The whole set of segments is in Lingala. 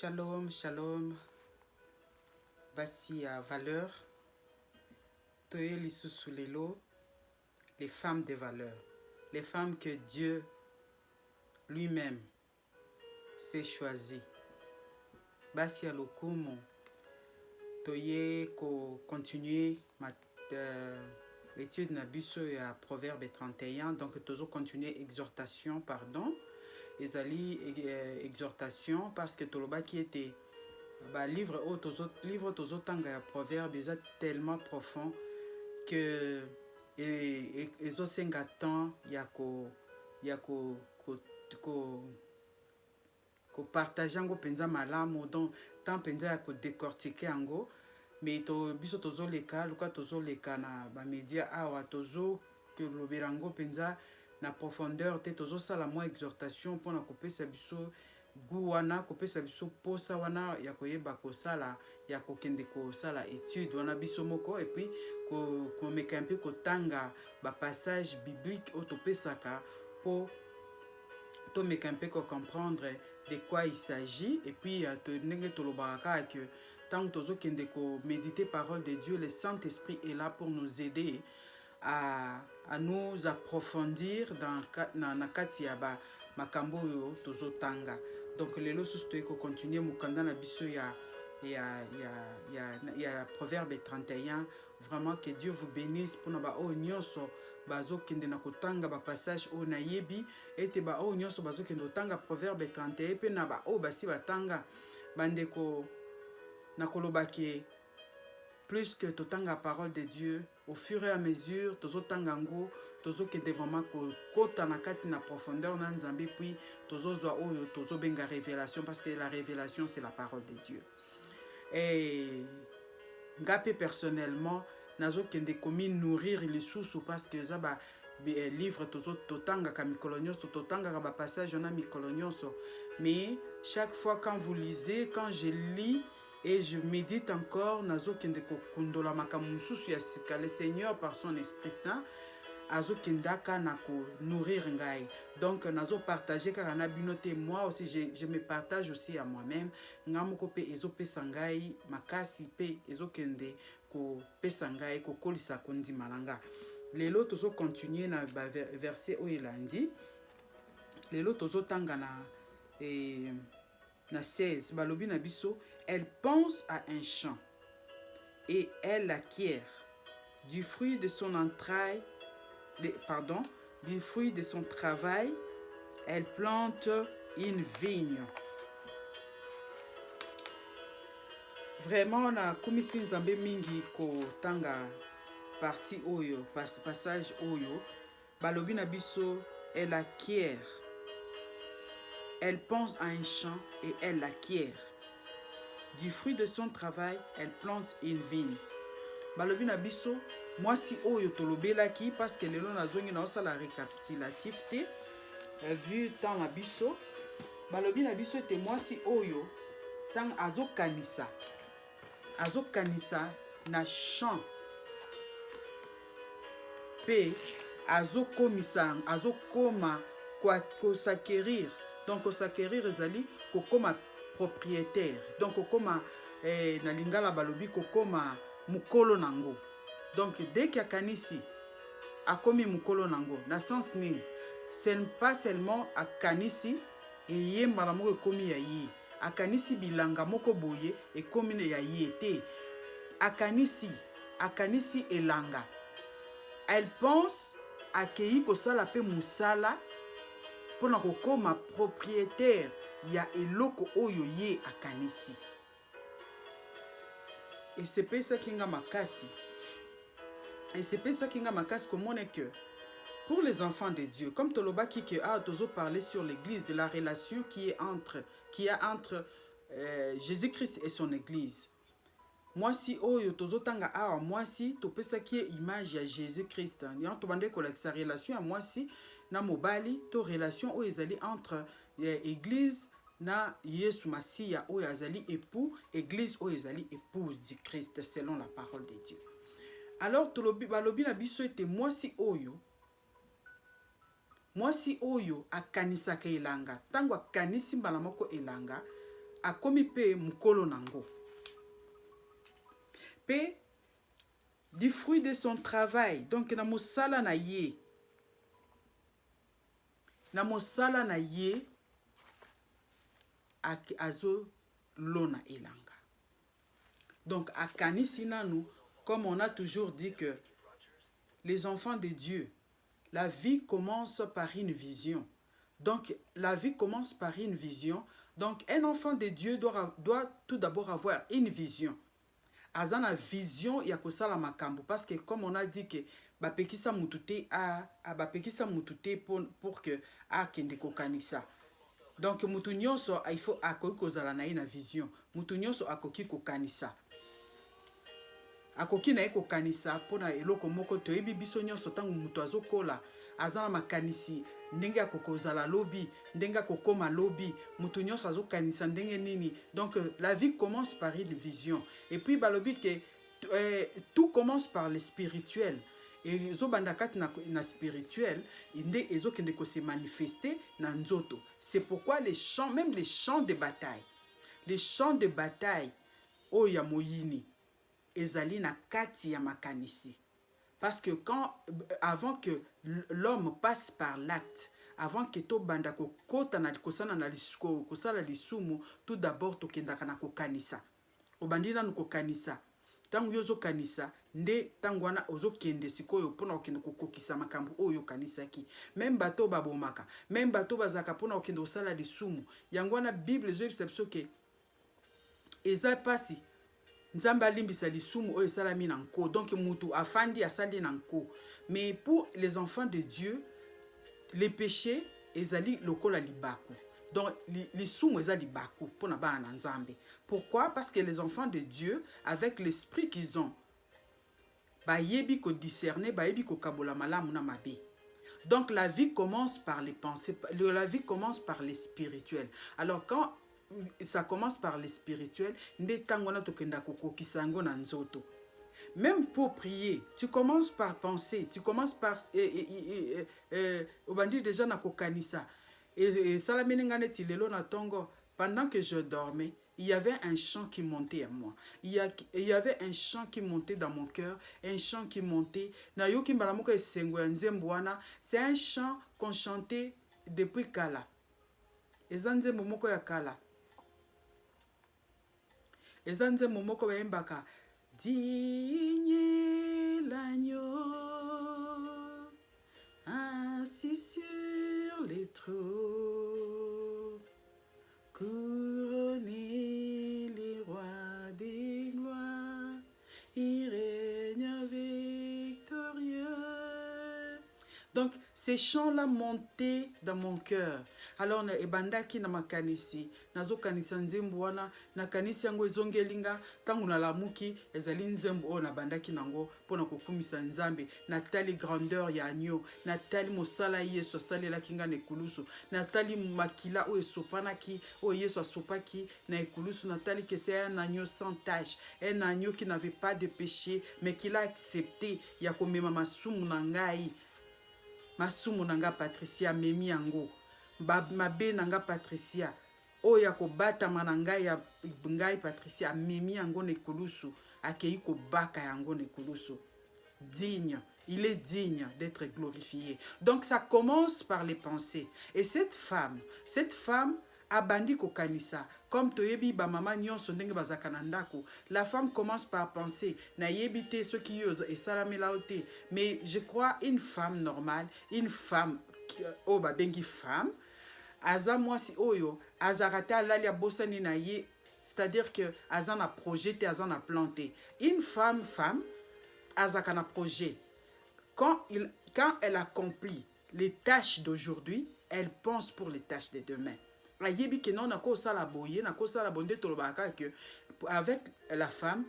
Shalom, shalom. Basi à valeur. Toye lisusu lelo. Les femmes de valeur. Les femmes que Dieu lui-même s'est choisi. Basi à lokumo. Toye ko continuer ma étude na biso ya Proverbe 31. Donc tozo continuer exhortation, pardon. Ezali exhortation parce que toloba qui était livre tozo tanga ya proverbe eza tellement profond que ezo senga temps ya ko partager yango penza malamu, donc temps penza ya ko décortiquer yango, mais biso tozo leka luka tozo leka na ba média awa tozo que loberango penza na profondeur te tozo sala mo exhortation pour na kopesa biso gu wana, kopesa biso posa wana ya koyeba kosala ya kokende kosala étude wana biso moko, et puis komeka mpe kotanga ba passage biblique oyo topesaka po tomeka mpe comprendre de quoi il s'agit, et puis ndenge tolobaka kaka que tant tozokende ko méditer parole de Dieu, le Saint-Esprit est là pour nous aider à nous approfondir dans na kati ya ba makambo oyo tozotanga. Donc lelo susu toyeko continuer mukanda na biso ya Proverbe 31. Vraiment que Dieu vous bénisse pour na ba o nyonso bazokende na kotanga ba passage o na yebi ete ba o nyonso bazokende kotanga Proverbe 31 pe na ba o basi batanga bandeko na kolobaki plus que totanga parole de Dieu au fur et à mesure tozotanga ngo tozokende vraiment kota na kati na profondeur na nzambe, puis tozozwa oyo tozobenga révélation, parce que la révélation c'est la parole de Dieu. Et ngape personnellement nazokende komi nourrir lisusu parce que za ba livre totanga ka mikolo nyonso totanga ba passage na mikolo nyonso, mais chaque fois quand vous lisez, quand je lis et je médite encore, nazo kende ko kundola makamususu ya sika, le Seigneur par son Esprit Saint azo kendaka na ko nourrir ngai. Donc nazo partager kaka na binote, moi aussi je me partage aussi à moi-même. Ngamoko pe ezo pesa ngai makasi pe ezo kende ko pesa ngai ko kolisa kondi malanga. Lelo tozo continuer na verset o elandi. Lelo tozo tanga na 16 balobi na biso, elle pense à un champ et elle l'acquiert du fruit de son entraille, du fruit de son travail, elle plante une vigne. Vraiment na komisi nzambe mingi ko tanga partie oyo, passage oyo balobi na biso, elle acquiert. Elle pense à un champ et elle l'acquiert. Du fruit de son travail, elle plante une vigne. Balobi na biso, moi si oyo tolobelaki, parce que lelo nazongi na osala récapitulatif te, vu tant na biso, balobi na biso te moi si oyo tant azokanisa na champ pe azokoma s'acquérir. Donc s'acquérir ezali kokoma propriétaire, donc kokoma na lingala balobi kokoma mukolo nango. Donc dès qu'il y a kanisi akomi mukolo nango, na sens nini, ce n'est pas seulement a kanisi et yemba moko komi ya yi, akanisi bilanga moko boye et komi ya yi te, akanisi elanga. Elle pense à kei kosala pe musala pona kokoma propriétaire ya eloko oyo ye akanisi. Et c'est pas ça kinga makasi. Et c'est pas ça kinga makasi comme que pour les enfants de Dieu, comme toloba ki ke a tozo parler sur l'église, de la relation qui a entre Jésus-Christ et son église. Moi si oyo tozo tanga awa, moi si topesa ki image ya Jésus-Christ. Yan to bande ko sa relation à moi si na mobali to relation oyo ezali entre église na Yesu Masiya oyo azali époux, église oyo ezali épouse du Christ selon la parole de Dieu. Alors balobi na biso ete moi si oyo akanisaka elanga, tango akanisi mbala moko elanga, akomi pe mukolo nango. Pe du fruit de son travail, donc na mosala na ye. Na mosala na ye azo lona elanga. Donc akanisi nanu, comme on a toujours dit que les enfants de Dieu, la vie commence par une vision. Donc la vie commence par une vision. Donc un enfant de Dieu doit tout d'abord avoir une vision. Azana vision ya kosala makambo, parce que comme on a dit que bapekisa mutute bapekisa mutute pour que kende kokanisa. Donc mutu nyonso il faut akoki kozala na ye na vision. Mutu nyonso akoki kokanisa. Akoki na ye kokanisa pona eloko moko toyebi biso nyonso tangu mutu azokola azana makanisi ndenge akokozala lobi, ndenge akokoma lobi, mutu nyonso azokanisa ndenge nini. Donc la vie commence par une vision. Et puis balobi que tout commence par le spirituel. Et zobanda kati na spirituel, inde ezokende ko se manifester na nzoto. C'est pourquoi les chants, même les chants de bataille, oh ya moyini, ezali na kati ya makanisi. Parce que avant que l'homme passe par l'acte, avant que to banda ko kota na kosana na lisuko, kosala lisumu, tout d'abord to kendaka na kokanisa. Obandina no kokanisa. Tangu yozo kanisa, nde tangu wana ozo kende sikoyo pona okende kokokisa makambo oyo kanisa ki. Même bato babomaka, même bato bazaka pona okende osala lisumu. Yango wana Bible zo biso ke eza pasi. Nzamba limbisa lisumu oyo salami na nko. Donc mutu afandi asali na nko. Mais pour les enfants de Dieu, les péchés ezali lokola libaku. Donc lisumu eza libaku pona ba na nzambe. Pourquoi? Parce que les enfants de Dieu, avec l'esprit qu'ils ont, bayebi ko discerner, bayebi ko kabola malamu na mabe. Donc la vie commence par les pensées, la vie commence par les spirituels. Alors quand ça commence par les spirituels, même pour prier, tu commences par penser, tu commences par déjà na kokanisa. Et pendant que je dormais, il y avait un chant qui montait à moi. Il y avait un chant qui montait dans mon cœur, un chant qui montait. C'est un chant qu'on chantait depuis Kala. Ezanze momoko bayembaka digne l'agneau assis sur les trônes, couronné les rois des gloires, il règne victorieux. Donc ces chants-là montaient dans mon cœur. Alors ebandaki na makanisi nazo kanisa nzembo wana na kanisi yango ezongelinga tangu na lamuki ezali nzembo o na bandaki nango pona kokumisa nzambe na tali grandeur ya agneau, na tali mosala Yesu asalela kinga na ekulusu, na tali makila o esopanaki o Yesu asopaki na ekulusu, na tali que c'est un agneau sans tache, un agneau qui n'avait pas de péché mais qui l'a accepté ya komema masumu na ngai, masumu na nga Patricia memi yango. Mabe nanga Patricia oya ko bata mananga ya ngai Patricia memi yango ne kulusu akei ko baka yango ne kulusu. Digne, il est digne d'être glorifié. Donc ça commence par les pensées. Et cette femme abandi ko kanisa comme toyebi ba mama nyonso ndenge bazaka na ndako, la femme commence par penser na yebite ce qui yoza et salamela ote. Mais je crois une femme normale, une femme oh ba bengi femme aza mwasi oyo azarata alali abosani na ye, c'est-à-dire que azana projeté, azana planté. Une femme azaka na projet. Quand elle accomplit les tâches d'aujourd'hui, elle pense pour les tâches de demain. Ayebi ke non nako sala boye, nako sala bonde tolobaka que avec la femme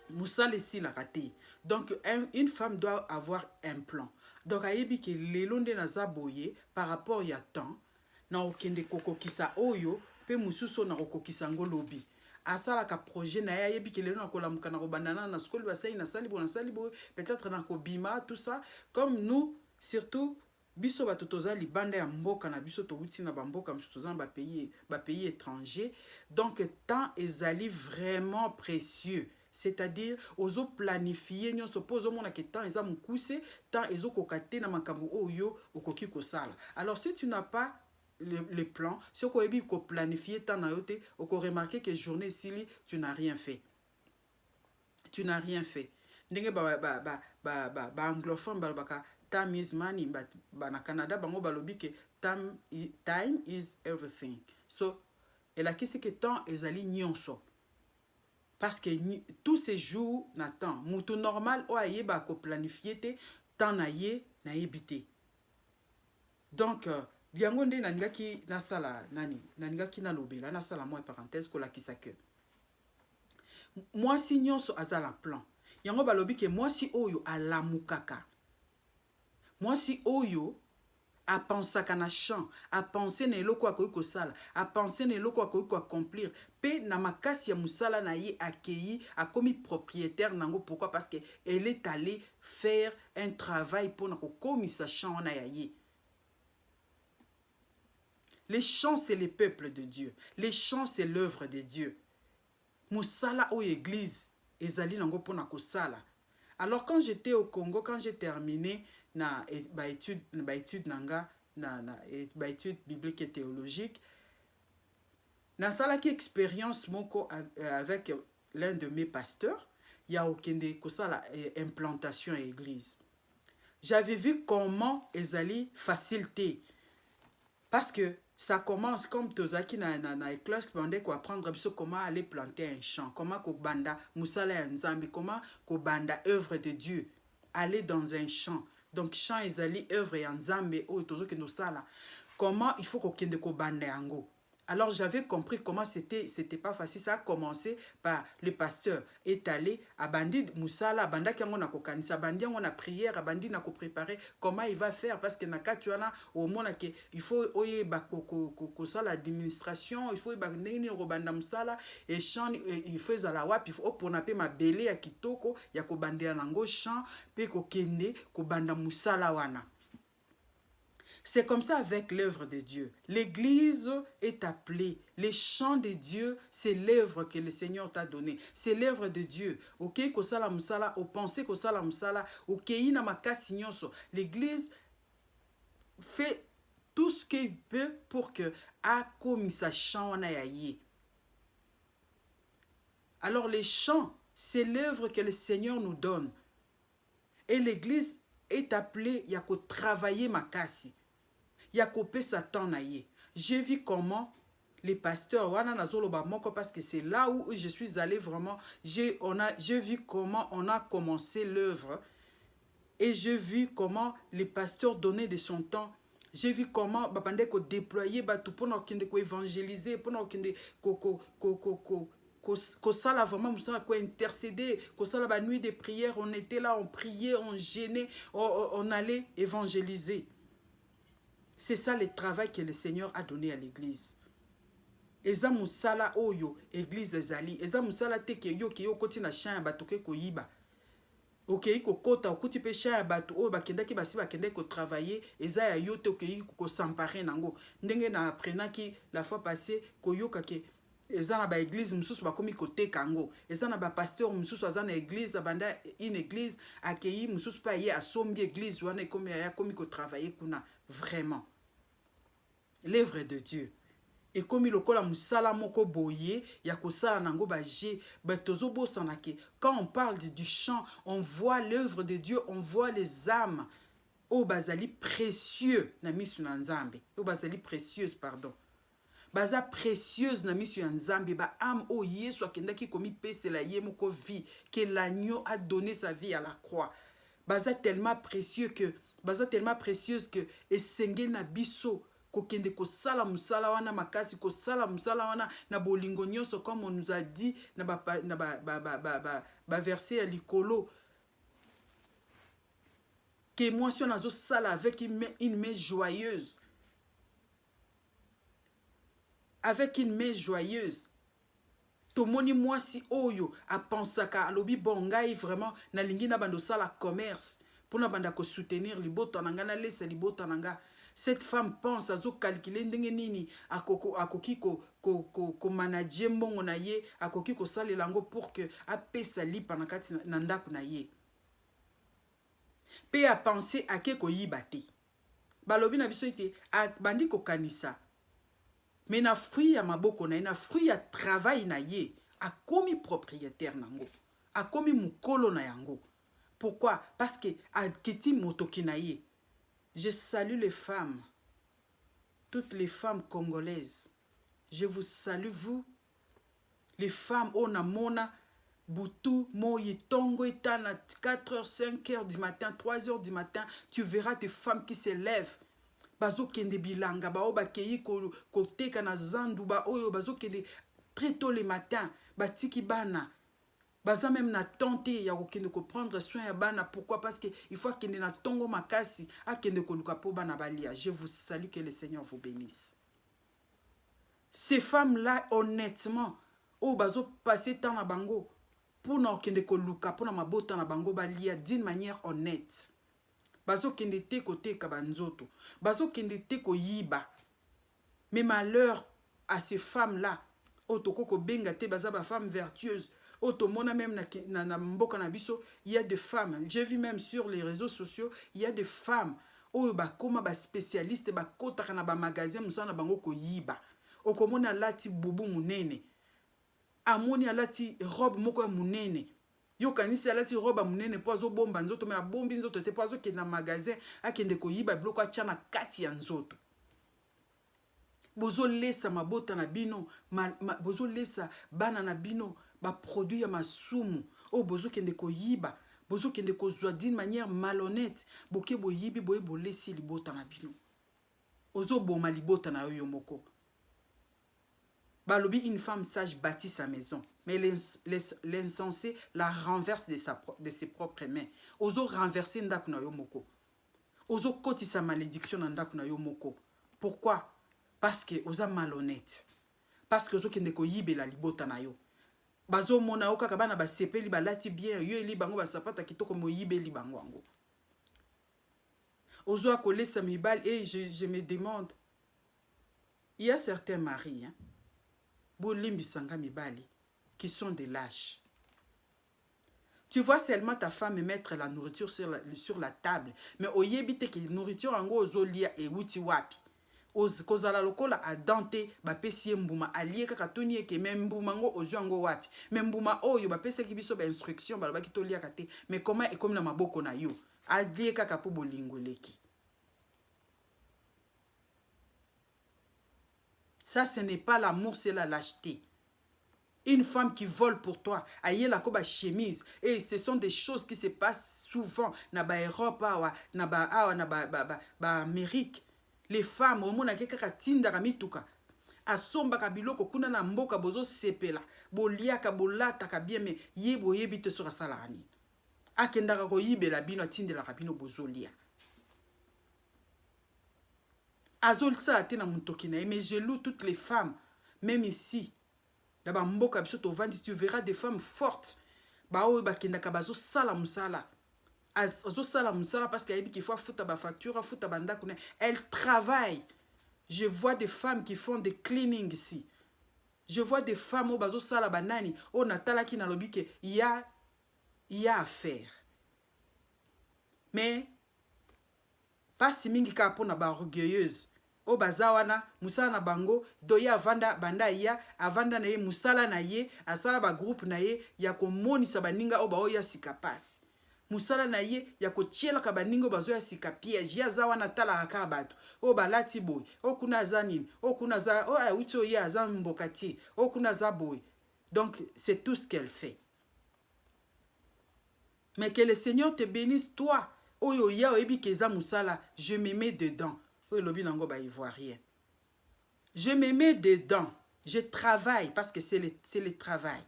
musale si la raté. Donc une femme doit avoir un plan. Donc ayebi ke lelonde na zaboye par rapport ya temps na okende kokokisa oyo pe mususo na kokokisa ngolobi asala ka projet na yebi ke lelo na kolamuka na kobandana na skole basai na salibo peut-être na kobima tout ça comme nous surtout biso bato toza libanda ya mboka na biso touti na bamboka mosusu toza na bapays étranger. Donc temps ezali vraiment précieux, c'est-à-dire ozo planifier nyonso po ozomona ke temps eza mokuse, temps ezokoka te na makambo oyo okoki kosala. Alors si tu n'as pas le plan, si okoyebi ko planifier temps na yo te, oko remarquer que journée esili tu n'as rien fait. Tu n'as rien fait. Ndenge ba anglophone balobaka time is money, na Canada bango balobi ke time is everything. So elakisi ke temps ezali nyonso. Parce que tous ces jours na temps mutu normal o ayeba ko planifier te temps na ye na yebite. Donc yango nde naningaki nasala nani naningaki nalobela nasala moi parenthèse ko lakisa que moi si nyonso azala plan yango balobi ke moi si oyo alamukaka, moi si oyo a pensaka na champ, a penser na eloko akoki kosala, a penser na eloko akoki ko accomplir, pe na makasi ya musala na ye akei akomi propriétaire nango. Pourquoi? Parce que elle est allée faire un travail pour na kokomisa champ na ya ye. Les champs c'est le peuple de Dieu, les champs c'est l'œuvre de Dieu. Musala ou église ezali nango pour na kosala. Alors quand j'étais au Congo, quand j'ai terminé na étude nanga na étude biblique et théologique, na salaki expérience moko avec l'un de mes pasteurs, il y a okende kosala implantation à église. J'avais vu comment ezali facilité, parce que ça commence comme tozaki na classe pendant qu'on apprendre comment aller planter un champ, comment ko banda musala ya nzambi, comment ko banda œuvre de Dieu, aller dans un champ. Donc champ ezali œuvre ya nzambe o tozoki no sala, comment il faut ko kende ko banda yango. Alors j'avais compris comment c'était pas facile. Ça a commencé par le pasteur est allé à bandi musala banda ki yango na kokanisa bandi yango na prière à bandi na ko préparer comment il va faire, parce que na katuana au mona ke il faut oye ba ko sala administration, il faut ba nini ko banda musala et champ il faut za la wapi, il faut pour na pe mabele ya kitoko ya ko bandela nango champ pe ko kende ko banda musala wana. C'est comme ça avec l'œuvre de Dieu. L'Église est appelée. Les chants de Dieu, c'est l'œuvre que le Seigneur t'a donnée. C'est l'œuvre de Dieu. Ok, kosala musala, o pensé kosala musala, ok, ina makasi nyonso. L'Église fait tout ce qu'il peut pour que a komisa chant wana ya ye. Alors les chants, c'est l'œuvre que le Seigneur nous donne. Et l'Église est appelée ya ko travailler makasi. Yakopé Satan na ye. J'ai vu comment les pasteurs wana nazoloba moko, parce que c'est là où je suis allé vraiment. J'ai vu comment on a commencé l'œuvre et j'ai vu comment les pasteurs donnaient de son temps. J'ai vu comment bapande ko déployer batu pour n'okende ko évangéliser, pour n'okende ko sala vraiment musala ko intercéder, ko sala ba nuit de prière, on était là, on priait, on gênait, on allait évangéliser. C'est ça le travail que le Seigneur a donné à l'église. Eza musala oyo église ezali. Eza musala te ke yo koti na champ bato ke ko yiba. Okei ko kota okuti pe champ bato oyo bakendaki basi bakendaki ko travailler, eza ya yo te okei ko s'emparer nango. Ndenge na apprenaki la fois passée ko yoka ke eza na ba église mususu bakomi ko teka ngo. Eza na ba pasteur mususu aza na église na banda une église akei mususu pa ye asombi église wana komi ko travailler kuna. Vraiment. L'œuvre de Dieu. Et comme il lokola musala moko boye, ya kosala nango baje, betozo bosanake. Quand on parle du chant, on voit l'œuvre de Dieu, on voit les âmes. Oh bazali précieux na misu na nzambe. Oh bazali précieuse, pardon. Baza précieuse na misu ya nzambe, ba âme o Yesu akendaki komi pesela ye moko vie, que l'agneau a donné sa vie à la croix. Baza tellement précieuse que esenge na biso kokende kosala musala wana makasi, kosala musala wana na bolingo nyonso, comme on nous a dit na verset ya likolo que moi si on azo sala avec une main joyeuse, avec une main joyeuse. Tomoni mwasi oyo a pensaka alobi bon ngai vraiment na lingi na bando sala commerce Pour banda ko soutenir libota nanga na lesa libota nanga. Cette femme pense à zo calculer ndenge nini akoki ko manager mbongo na ye, akoki ko sala lango pour que apesa lipa na kati na ndako na ye. Pe a penser à ke ko yibate. Balobi na biso ite a bandi ko kanisa. Mais na fruit ya maboko na ye, na fruit ya travail na ye, a komi propriétaire nango. A komi mukolo na yango. Pourquoi? Parce que a kiti motoki na ye. Je salue les femmes, toutes les femmes congolaises. Je vous salue, vous, les femmes, on a mona, boutou, moyi, tongo, itana, 4h, 5h du matin, 3h du matin, tu verras des femmes qui se lèvent. Bazo kende bilanga, ba o ba keyi ko teka na zandu, ba oyo, bazo kende très tôt le matin, ba tiki bana. Baza même na tante ya kokende ko prendre soin ya bana. Pourquoi? Parce que il faut kende na tongo makasi a kende ko luka po bana balia. Je vous salue, que le Seigneur vous bénisse. Ces femmes là honnêtement o bazo passer temps na bango pour na kende ko luka pour na mabota na bango balia d'une manière honnête. Bazo kende te côté ka banzoto. Bazo kende te ko yiba. Mais malheur à ces femmes là. O toko ko benga te baza ba femme vertueuse. Automona même na mboka na biso, il y a des femmes. J'ai vu même sur les réseaux sociaux, il y a des femmes. Oyo ba koma ba spécialiste ba kota na ba magasin musana bango ko yiba. Okomona lati bubu munene. Amoni alati robe moko munene. Yo kanisi alati robe munene po zo bomba nzoto me bombi nzoto te po zo ke na magasin akende ko yiba bloko achana kati ya nzoto. Bozo lesa mabota na bino, bozo lesa bana na bino. Ba produit ya masumu o bozo kende ko yiba, bozo kende ko zwa d'une manière malhonnête, boke bo yibi boye bo lesi libota na bino. Ozo boma libota na yo moko. Balobi, une femme sage bâtit sa maison, mais l'insensé la renverse de ses propres mains. Ozo renverser ndaku na yo moko. Ozo koti sa malédiction na ndaku na yo moko. Pourquoi? Parce que oza malhonnête. Parce que ozo kende ko yibe la libota na yo. Bazo mona oka kabana ba sepeli ba lati bien yo eli bango ba sapata kitoko moyibe li bango ango. Ozo akolesa mibali et je me demande, il y a certains maris hein bolimbi sanga mibali qui sont des lâches. Tu vois seulement ta femme mettre la nourriture sur la table, mais oyebite que nourriture ango ozo lia e wuti wapi. Kozala lokola a dante ba pesi mbuma alie kaka toni eke même mbuma ngo ozu ngo wapi même mbuma oyo ba pesi ki biso ba instruction ba ba ki to lia kate mais comment e comme na maboko na yo alie kaka po bolingo leki. Ça ce n'est pas l'amour, c'est la lâcheté. Une femme qui vole pour toi, aïe la koba chemise, et ce sont des choses qui se passent souvent na ba Europe na ba Amérique. Les femmes au mona keka tinda kamituka asomba kabiloko kuna na mboka bozo sepela boliaka bolata ka bien mais yebo yebite sur salani akenda ko yibela bino tindela kabino bozo lia azol sa tena mutoki na mais je loue toutes les femmes même ici là ba mboka biso to vandi tu verras des femmes fortes ba o ba kenda ka bazo sala musala. Parce qu'il faut foutre ba facture, foutre banda kune. Elle travaille. Je vois des femmes qui font des cleaning ici. Je vois des femmes au bazo sala banani, au natala ki na lobi ke il y a à faire. Mais pas si mingi ka pona ba orgueilleuse. O bazawana musala na bango doya avanda banda ya avanda na ye musala na ye asala ba groupe na ye ya ko monisa baninga o ba o ya sikapasi. Musala na ye ya kotiela ka baningo bazo ya sika piège ya za wana tala aka bato o balati boy o kuna za nini o kuna za o ucho ya za mbokati o kuna za boy. Donc c'est tout ce qu'elle fait. Mais que le Seigneur te bénisse toi. Oyo ya oyebi keza musala, je me mets dedans. Oyo lobi nango ba ivoirien. Je me mets dedans. Je travaille parce que c'est le travail.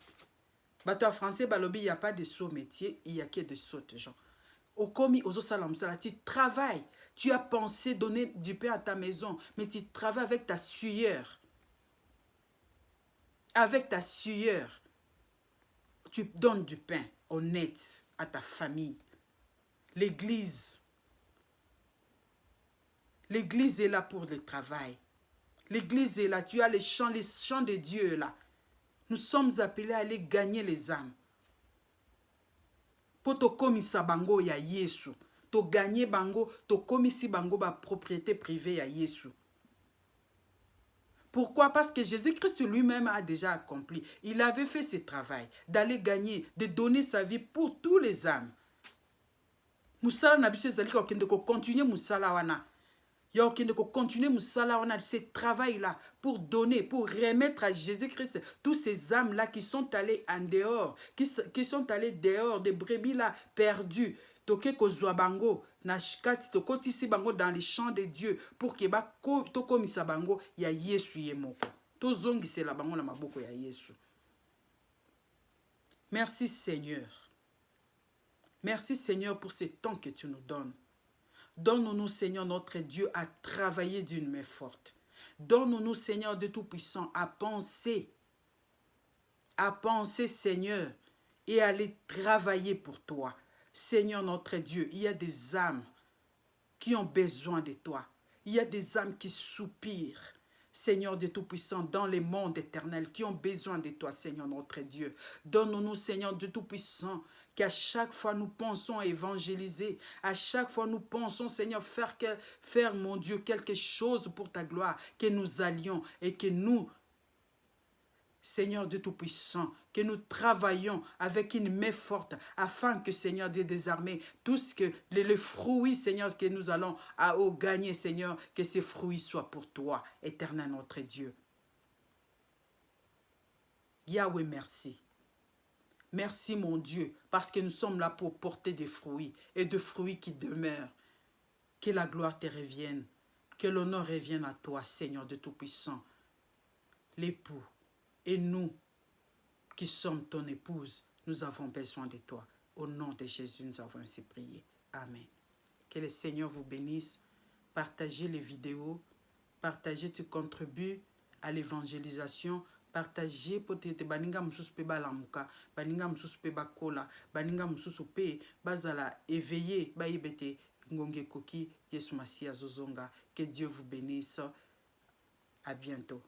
Bato en français, balobi, il n'y a pas de saut métier, il n'y a que de sautes gens. Au commis, aux salam, tu travailles. Tu as pensé donner du pain à ta maison, mais tu travailles avec ta sueur. Avec ta sueur. Tu donnes du pain honnête à ta famille. L'église est là pour le travail. L'église est là. Tu as les chants de Dieu là. Nous sommes appelés à aller gagner les âmes. Pour to komisa bango ya Yesu. To gagner bango, to komisi bango ba propriété privée ya Yesu. Pourquoi? Parce que Jésus-Christ lui-même a déjà accompli. Il avait fait ce travail d'aller gagner, de donner sa vie pour tous les âmes. Moussala na biso ezali ko kende ko continuer moussala wana. Ya okende ko continuer moussala wana, ce travail là pour donner, pour remettre à Jésus-Christ tous ces âmes là qui sont allées en dehors, qui sont allées dehors des brebis là perdues. Toke kozwa bango na shikati tokotisi bango dans les champs de Dieu pour que ba tokomisa bango ya Yesu ye moko. Tozongisela bango na maboko ya Yesu. Merci Seigneur. Merci Seigneur pour ce temps que tu nous donnes. Donne-nous Seigneur notre Dieu à travailler d'une main forte. Donne-nous Seigneur de Tout-Puissant à penser Seigneur et à aller travailler pour toi. Seigneur notre Dieu, il y a des âmes qui ont besoin de toi. Il y a des âmes qui soupirent, Seigneur de Tout-Puissant, dans les mondes éternels, qui ont besoin de toi, Seigneur notre Dieu. Donne-nous, Seigneur de Tout-Puissant, qu'à chaque fois nous pensons à évangéliser, à chaque fois nous pensons, Seigneur, faire, mon Dieu, quelque chose pour ta gloire, que nous allions et que nous, Seigneur Dieu Tout-Puissant, que nous travaillons avec une main forte afin que, Seigneur Dieu des armées, tout ce que les fruits, Seigneur, que nous allons gagner, Seigneur, que ces fruits soient pour toi, éternel notre Dieu. Yahweh, merci. Merci, mon Dieu, parce que nous sommes là pour porter des fruits et des fruits qui demeurent. Que la gloire te revienne, que l'honneur revienne à toi, Seigneur de Tout-Puissant, l'époux. Et nous, qui sommes ton épouse, nous avons besoin de toi. Au nom de Jésus, nous avons ainsi prié. Amen. Que le Seigneur vous bénisse. Partagez les vidéos. Partagez, tu contribues à l'évangélisation. Partagez peut-être baninga mususu pe balamuka, baninga mususu pe bakola, baninga mususu pe bazala éveillé, baibete ngonge koki Yesu Masia zozonga. Que Dieu vous bénisse. À bientôt.